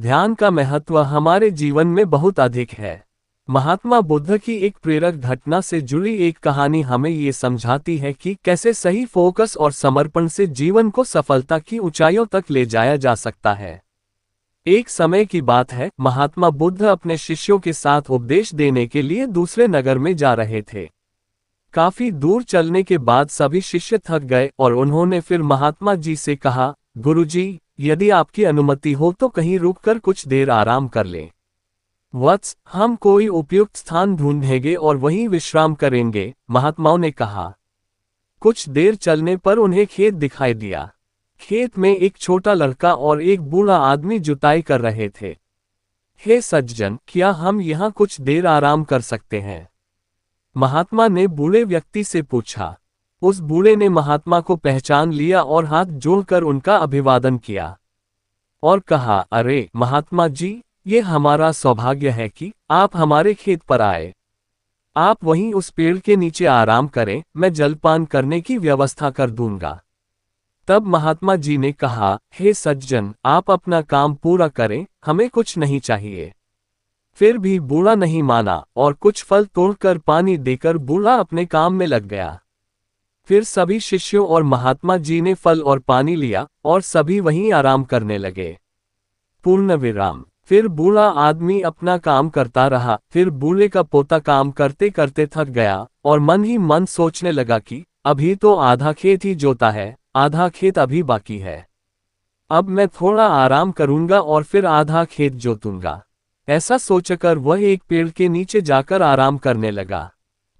ध्यान का महत्व हमारे जीवन में बहुत अधिक है। महात्मा बुद्ध की एक प्रेरक घटना से जुड़ी एक कहानी हमें ये समझाती है कि कैसे सही फोकस और समर्पण से जीवन को सफलता की ऊंचाइयों तक ले जाया जा सकता है। एक समय की बात है, महात्मा बुद्ध अपने शिष्यों के साथ उपदेश देने के लिए दूसरे नगर में जा रहे थे। काफी दूर चलने के बाद सभी शिष्य थक गए और उन्होंने फिर महात्मा जी से कहा, गुरुजी, यदि आपकी अनुमति हो तो कहीं रुककर कुछ देर आराम कर लें। वत्स, हम कोई उपयुक्त स्थान ढूंढेंगे और वहीं विश्राम करेंगे, महात्माओं ने कहा। कुछ देर चलने पर उन्हें खेत दिखाई दिया। खेत में एक छोटा लड़का और एक बूढ़ा आदमी जुताई कर रहे थे। हे सज्जन, क्या हम यहाँ कुछ देर आराम कर सकते हैं? महात्मा ने बूढ़े व्यक्ति से पूछा। उस बूढ़े ने महात्मा को पहचान लिया और हाथ जोड़कर उनका अभिवादन किया और कहा, अरे महात्मा जी, ये हमारा सौभाग्य है कि आप हमारे खेत पर आए। आप वहीं उस पेड़ के नीचे आराम करें, मैं जलपान करने की व्यवस्था कर दूंगा। तब महात्मा जी ने कहा, हे सज्जन, आप अपना काम पूरा करें, हमें कुछ नहीं चाहिए। फिर भी बूढ़ा नहीं माना और कुछ फल तोड़कर पानी देकर बूढ़ा अपने काम में लग गया। फिर सभी शिष्यों और महात्मा जी ने फल और पानी लिया और सभी वहीं आराम करने लगे। पूर्ण विराम। फिर बूढ़ा आदमी अपना काम करता रहा। फिर बूढ़े का पोता काम करते करते थक गया और मन ही मन सोचने लगा कि अभी तो आधा खेत ही जोता है, आधा खेत अभी बाकी है। अब मैं थोड़ा आराम करूंगा और फिर आधा खेत जोतूंगा। ऐसा सोचकर वह एक पेड़ के नीचे जाकर आराम करने लगा।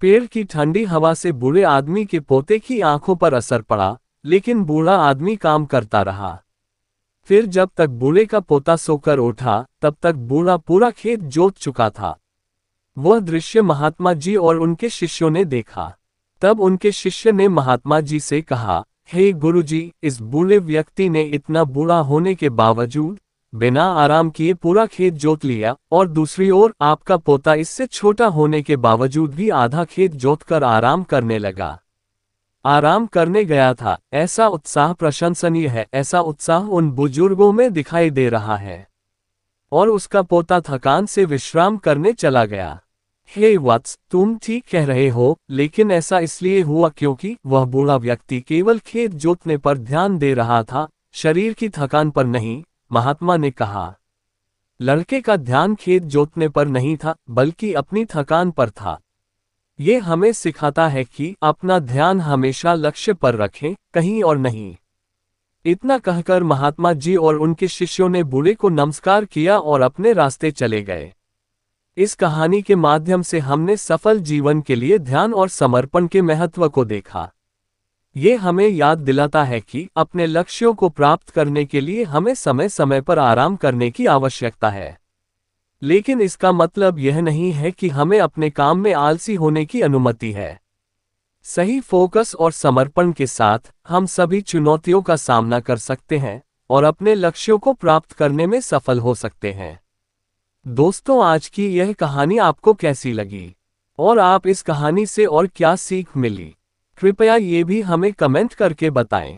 पेड़ की ठंडी हवा से बूढ़े आदमी के पोते की आंखों पर असर पड़ा, लेकिन बूढ़ा आदमी काम करता रहा। फिर जब तक बूढ़े का पोता सोकर उठा, तब तक बूढ़ा पूरा खेत जोत चुका था। वह दृश्य महात्मा जी और उनके शिष्यों ने देखा। तब उनके शिष्य ने महात्मा जी से कहा, हे गुरुजी, इस बूढ़े व्यक्ति ने इतना बूढ़ा होने के बावजूद बिना आराम किए पूरा खेत जोत लिया, और दूसरी ओर आपका पोता इससे छोटा होने के बावजूद भी आधा खेत जोतकर आराम करने लगा। आराम करने गया था। ऐसा उत्साह प्रशंसनीय है। ऐसा उत्साह उन बुजुर्गों में दिखाई दे रहा है। और उसका पोता थकान से विश्राम करने चला गया। हे वत्स, तुम ठीक कह रहे हो, लेकिन ऐसा इसलिए हुआ क्योंकि वह बूढ़ा व्यक्ति केवल खेत जोतने पर ध्यान दे रहा था, शरीर की थकान पर नहीं, महात्मा ने कहा। लड़के का ध्यान खेत जोतने पर नहीं था, बल्कि अपनी थकान पर था। ये हमें सिखाता है कि अपना ध्यान हमेशा लक्ष्य पर रखें, कहीं और नहीं। इतना कहकर महात्मा जी और उनके शिष्यों ने बूढ़े को नमस्कार किया और अपने रास्ते चले गए। इस कहानी के माध्यम से हमने सफल जीवन के लिए ध्यान और समर्पण के महत्व को देखा। ये हमें याद दिलाता है कि अपने लक्ष्यों को प्राप्त करने के लिए हमें समय समय पर आराम करने की आवश्यकता है। लेकिन इसका मतलब यह नहीं है कि हमें अपने काम में आलसी होने की अनुमति है। सही फोकस और समर्पण के साथ हम सभी चुनौतियों का सामना कर सकते हैं और अपने लक्ष्यों को प्राप्त करने में सफल हो सकते हैं। दोस्तों, आज की यह कहानी आपको कैसी लगी और आप इस कहानी से और क्या सीख मिली, कृपया ये भी हमें कमेंट करके बताएं।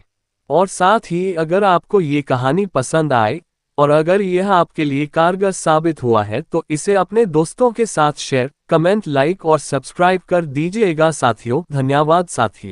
और साथ ही अगर आपको ये कहानी पसंद आए और अगर यह आपके लिए कारगर साबित हुआ है तो इसे अपने दोस्तों के साथ शेयर, कमेंट, लाइक और सब्सक्राइब कर दीजिएगा साथियों। धन्यवाद साथियों।